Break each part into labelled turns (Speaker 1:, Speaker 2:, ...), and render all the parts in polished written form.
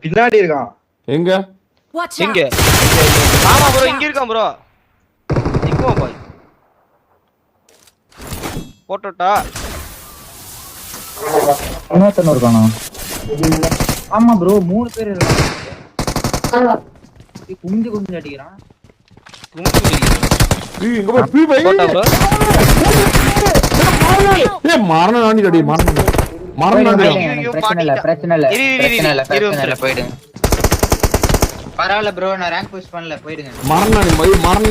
Speaker 1: பின்னாடி இருக்கான்.
Speaker 2: எங்க
Speaker 3: இங்க ஆமா ப்ரோ இங்க இருக்கான் ப்ரோ. இங்கோ பாய் போட்டோட்டா
Speaker 4: இன்னொருத்தன் இருக்கானா? ஆமா ப்ரோ 3 பேர் இருக்காங்க. குஞ்சு குஞ்சு அடிக்கிறான்.
Speaker 2: இங்க போ பீ பை
Speaker 3: போட்டா ப்ரோ.
Speaker 2: ஏ மரண நாண்டி அடி மரண நாண்டி.
Speaker 4: பிரச்சனை இல்ல போயிடுங்க. பரவாயில்ல ப்ரோ நான் ரேங்க் புஷ் பண்ணல போயிடுங்க.
Speaker 2: மரண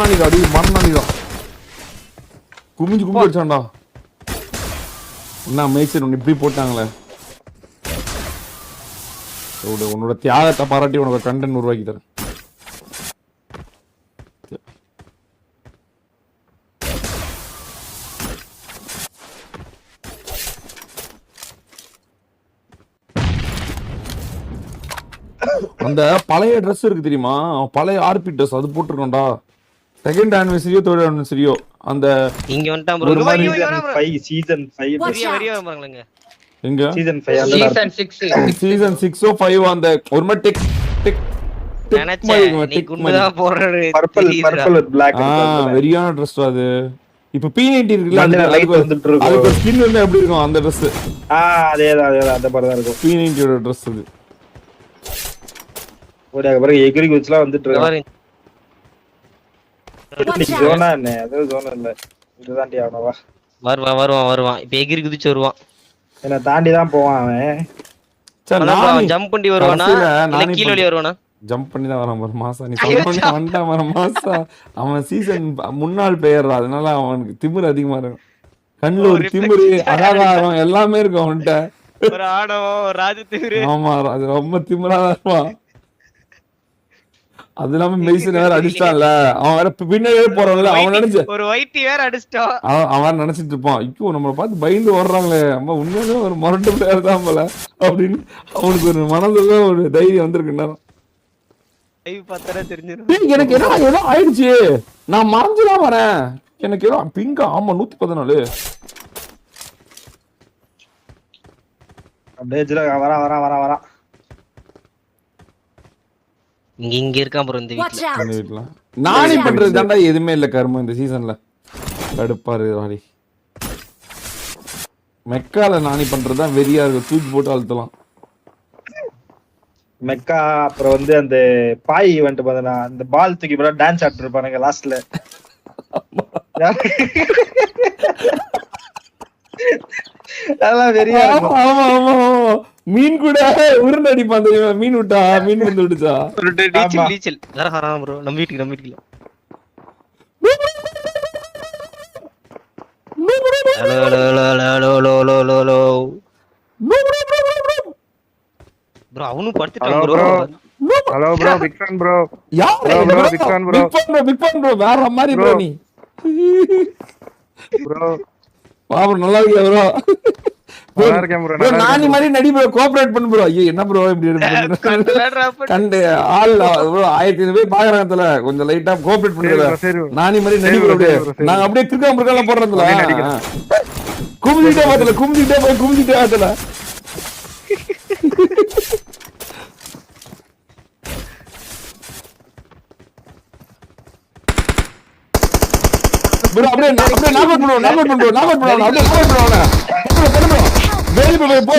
Speaker 2: நாண்டி அடி தான். குமிஞ்சு அடிச்சான்டா. என்ன மேய்ச்சர் இப்படி போட்டாங்களே. உன்னோட தியாகத்தை பாராட்டி உனக்கு கண்டென்ட் உருவாக்கி தரேன். அந்த பழைய ட்ரெஸ் இருக்கு தெரியுமா, பழைய ஆர்பி ட்ரெஸ் அது போட்டுருக்கோம்டா. செகண்ட் ஆனிவர்சரியோ தேர்ட் ஆனிவர்சரியோ அந்த
Speaker 3: இங்க வந்துட்டான் ப்ரோ.
Speaker 1: ஒரு மாதிரி சீசன் 5
Speaker 3: வரியா வரமாங்களங்க.
Speaker 2: எங்க
Speaker 1: சீசன் 5
Speaker 2: சீசன் 6 5 அந்த ஒரு மாதிரி டெக்
Speaker 3: நீ குண்டா போறது
Speaker 1: பர்பிள் வித் black
Speaker 2: வெரியான ட்ரெஸ் அது. இப்ப P90 இருக்குல அதுக்கு ஸ்கின் வந்து எப்படி இருக்கும் அந்த ட்ரெஸ்.
Speaker 1: அதேதான் அந்த மாதிரி தான் இருக்கும்
Speaker 2: P90 ஓட ட்ரெஸ் அது.
Speaker 1: ஒரு அப்புறம் எகிரி குச்லாம் வந்துட்டு இருக்கு. ஜோனா என்ன அது ஜோனா இல்ல இதுதான்டி அவனவா
Speaker 3: வருவான் இப்ப எகிரி குதிச்சு வருவான்.
Speaker 1: என்ன தாண்டி தான் போவான் அவன்.
Speaker 2: சரி நான்
Speaker 3: ஜம்ப் பண்ணி வருவானா இல்ல கீழ வழி வருவானா?
Speaker 2: ஜம்ப் பண்ணி தான் வரான் ஒரு மாசம். நீ சொல்லி வந்தான் வர மாசம். அவன் சீசன் முன்னாள் பெயர் அதனால அவனுக்கு திமிரு அதிகமா இருக்கும். கண்ணுல ஒரு திமிரு அகாரம் எல்லாமே இருக்கும் அவன்கிட்ட.
Speaker 3: ஒரு ஆடவம் ராஜ திமிரு.
Speaker 2: ஆமா அது ரொம்ப திமிராதான் இருப்பான். அது இல்லாம மெய்சன் வேற அடிச்சிட்டான்ல அவன் வேற பின்னாடியே போறவங்கள அவன் நினைச்சு
Speaker 3: ஒரு வைட்டி வேற அடிச்சிட்டான்.
Speaker 2: அவன் நினைச்சிட்டு இருப்பான் ஐயோ நம்மளை பார்த்து பயந்து ஓடுறாங்களே நம்ம உண்மையிலே ஒரு மொரட்டு பிளேயர் தான் போல அப்படின்னு அவனுக்கு ஒரு மனதுல ஒரு தைரியம் வந்திருக்கு. எனக்கு ஏதோ ஆயிடுச்சு நான் மறந்துதான் வரேன். எனக்கு ஏதோ பிங்கா ஆமா 114
Speaker 1: அப்படியே வரா
Speaker 3: இங்க இருக்கான் ப்ரோ இந்த வீட்ல.
Speaker 2: நானே பண்றது தான்டா எதுவுமே இல்ல கர்மம் இந்த சீசன்ல. கடுப்பாரு வாடி மெக்கால நானி பண்றதுதான் வெறியா இருக்கு. தூக்கி போட்டு அழுத்தலாம்
Speaker 1: மெக்கா. அப்புறம் வந்து அந்த பாய் ஈவென்ட் பார்த்தா அந்த பால் தூக்கி போட டான்ஸ் ஆடிட்டு இருப்பானுங்க லாஸ்ட்ல. வெறியா
Speaker 2: மீன் கூட உருண்டு அடிப்பான் தெரியுமா? மீன் விட்டா மீன் வந்து விட்டுச்சா
Speaker 3: ப்ரோ நம்ம வீட்டுக்கு ப்ரோ அவனும் படுத்துட்டான் bro.
Speaker 1: Hello bro big fan bro.
Speaker 2: யார் ப்ரோ பிக் ஃபேன் ப்ரோ வேற மாதிரி ப்ரோ நீ
Speaker 1: ப்ரோ
Speaker 2: வா ப்ரோ நல்லா இருக்கியா ப்ரோ? நல்லா இருக்கேன் ப்ரோ. நானி மாதிரி நடி ப்ரோ கோஆபரேட் பண்ணு ப்ரோ. ஐயோ என்ன ப்ரோ இப்படி கண்டு ஆள் ப்ரோ 1500 பேர் பாக்குறாங்கல கொஞ்சம் லைட்டா கோஆபரேட் பண்ணுங்க. நானி மாதிரி நடி ப்ரோ. நான் அப்படியே திருக்காம இருக்கலாம் போறதுல கும்பிட்டே ஆத்தல bro அப்படியே நாக் அவுட் அப்படியே வெரி போ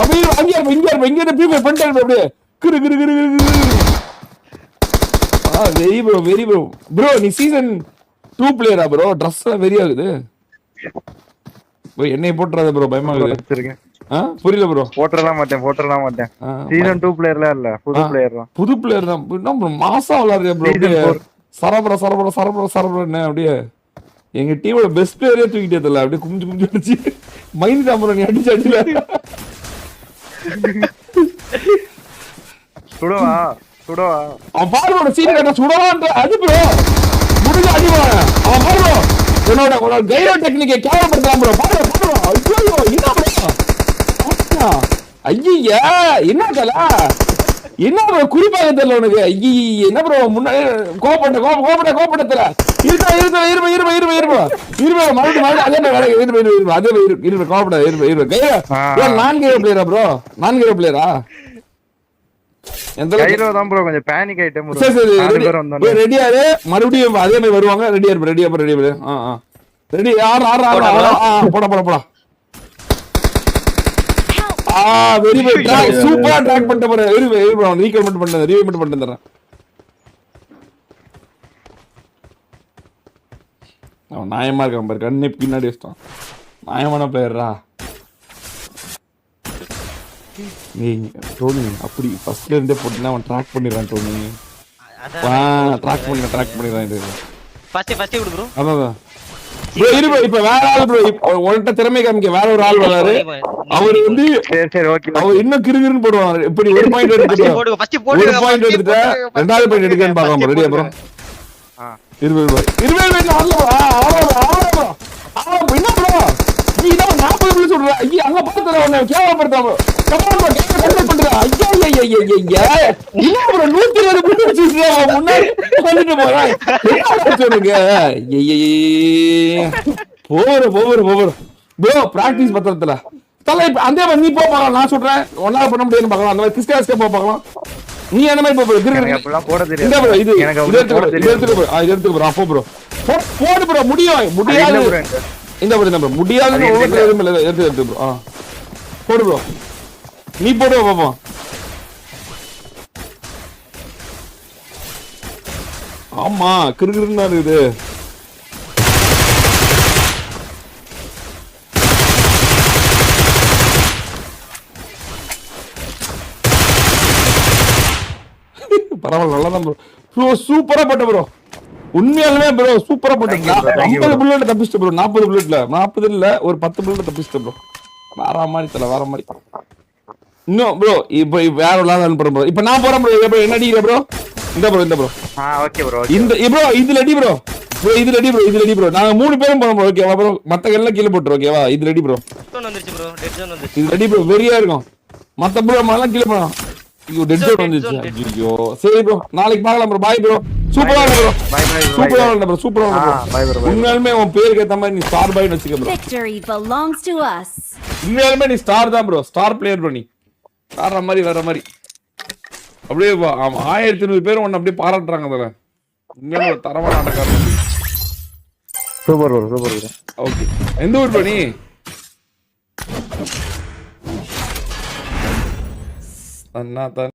Speaker 2: அப்படியே இங்க பீப்பிள் பண்ணிட்டாங்க அப்படியே வெரி ப்ரோ நீ சீசன் 2 பிளேயரா ப்ரோ? Dress எல்லாம் வெரி ஆகுது ப்ரோ. என்னைய போட்றாத ப்ரோ பயமா இருக்கு. புரியல ப்ரோ. போட்றலாம் மாட்டேன் சீசன் 2 பிளேயர்ல இல்ல புது பிளேயர் தான். என்ன ப்ரோ மாசா விளையாடுறியா ப்ரோ? சரபர என்ன அப்படியே எங்க டீமோட பெஸ்ட் பிளேயரே தூக்கிட்டே தெரியல அப்படியே குமிஞ்சு அடிச்சு மைண்ட் தான் ப்ரோ. நீ அடிச்சு சுடவா அவன் பாருவோட சீன் கட்ட சுடவான்ற அது ப்ரோ முடிஞ்ச அடிவா அவன் பாருவோ என்னோட கைரோ டெக்னிக்கை கேவலப்படுத்தலாம் ப்ரோ. பாருவோ ஐயோ என்ன ப்ரோ ஐயா என்ன கலா என்ன ப்ரோ குறிப்பாக தெரியல உனக்கு? ஐய என்ன ப்ரோ முன்னாடி கோபப்பட்டல இருப்பா மறுபடியும் அதே கோபப்பட நான் ஹீரோ பிளேயரா ப்ரோ? நான் ஹீரோ பிளேயரா எந்த அளவுக்கு
Speaker 1: கைரோ தான் ப்ரோ கொஞ்சம் பேனிக் ஆயிட்டேன் bro.
Speaker 2: சரி சரி
Speaker 1: நாலு பேர் வந்தாங்க.
Speaker 2: ரெடியா இரு மறுபடியும் அதே மாதிரி வருவாங்க ரெடியா இரு ரெடியா ரெடி ஆறு போடா வெரி குட் சூப்பரா ட்ராக் பண்ணிட்டு போறேன் ரீகமெண்ட் பண்ணிட்டு அவன் நியாயமா இருக்கான் பாரு கண்ணு பின்னாடி வச்சிட்டான் நியாயமான பிளேயரா நீ டோனி அப்படி ஃபர்ஸ்ட்ல இருந்தே போட்டுனா அவன் ட்ராக் பண்ணிடுறான் டோனி ட்ராக் பண்ணிடுறான் இது
Speaker 3: ஃபர்ஸ்ட் விடு ப்ரோ
Speaker 2: அதான் ப்ரோ இரு ப்ரோ இப்ப வேற ஆள் ப்ரோ உன்கிட்ட திறமை காமிக்க வேற ஒரு ஆள் வராரு அவர் வந்து
Speaker 1: சரி ஓகே.
Speaker 2: அவர் இன்னும் கிறுகிறுன்னு போடுவாங்க இப்படி ஒரு பாயிண்ட் எடுத்துட்டு ஒரு பாயிண்ட் எடுத்துட்டு ரெண்டாவது பாயிண்ட் எடுக்கன்னு பார்க்கலாம் ரெடியா ப்ரோ என்ன ப்ரோ நீ இதான் 40 புள்ளி சொல்ற ஐயா அங்க பாத்துற உன்னை கேவலப்படுத்தாம பண்ற ஐயா என்ன ப்ரோ 120 புள்ளி வச்சிருக்கா முன்னாடி வந்துட்டு போறான் சொல்லுங்க போற ப்ரோ பிராக்டிஸ் பத்திரத்துல தலை அந்த மாதிரி நீ போகலாம் நான் சொல்றேன் ஒன்னால பண்ண முடியாதுன்னு பார்க்கலாம் அந்த மாதிரி கிறிஸ்காஸ்கே போகலாம் நீ என்ன மாதிரி
Speaker 1: போட தெரியாது
Speaker 2: ப்ரோ இது எடுத்துக்க ப்ரோ அப்போ ப்ரோ போடு ப்ரோ முடியாது இந்த ப்ரோ முடியாதுன்னு எடுத்து ப்ரோ போடு ப்ரோ நீ போடு பாப்போம் ஆமா கிறுகிறுன்னு இருக்குது பரவாயில்ல நல்லா தான் ப்ரோ சூப்பரா போட்ட ப்ரோ உண்மையாலுமே ப்ரோ சூப்பரா போட்ட 50 புல்லட் தப்பிச்சிட்டு ப்ரோ 40 புல்லட்ல 40 இல்ல ஒரு 10 புல்லட் தப்பிச்சிட்டு ப்ரோ வேற மாதிரி இன்னும் ப்ரோ இப்போ வேற விளையாட அனுப்புறேன் ப்ரோ இப்போ நான் போறேன் ப்ரோ இப்போ என்ன அடிக்கிற ப்ரோ இந்த ப்ரோ
Speaker 1: ஓகே ப்ரோ
Speaker 2: இந்த ப்ரோ இதுல அடி ப்ரோ நாங்க 3 பேரும் போறோம் ப்ரோ ஓகேவா ப்ரோ மத்த எல்லாம் கீழ போட்டுரு ஓகேவா இதுல அடி ப்ரோ
Speaker 3: வந்துருச்சு ப்ரோ டெட் ஜோன் வந்துருச்சு
Speaker 2: இது அடி ப்ரோ வெரியா இருக்கும் மத்த ப்ரோ எல்லாம் கீழ போறோம் ஐயோ டெட் ஜோன் வந்துருச்சு ஐயோ சரி ப்ரோ நாளைக்கு பார்க்கலாம் ப்ரோ பாய் ப்ரோ சூப்பரா ப்ரோ சூப்பரா ப்ரோ உண்மையாலுமே உன் பேருக்கு ஏத்த மாதிரி நீ ஸ்டார் பாய்னு வச்சுக்க bro
Speaker 5: Victory belongs to us.
Speaker 2: உண்மையாலுமே நீ ஸ்டார் தான் ப்ரோ ஸ்டார் பிளேயர் ப்ரோ நீ வேற மாதிரி அப்படியே 1500 பேர் உன்னை அப்படியே பாராட்டுறாங்க அதுல உண்மையான ஒரு தரமான ஆட்டக்காரன்
Speaker 1: சூப்பர் ப்ரோ
Speaker 2: ஓகே எந்த ஊர் ப்ரோ நீ அண்ணா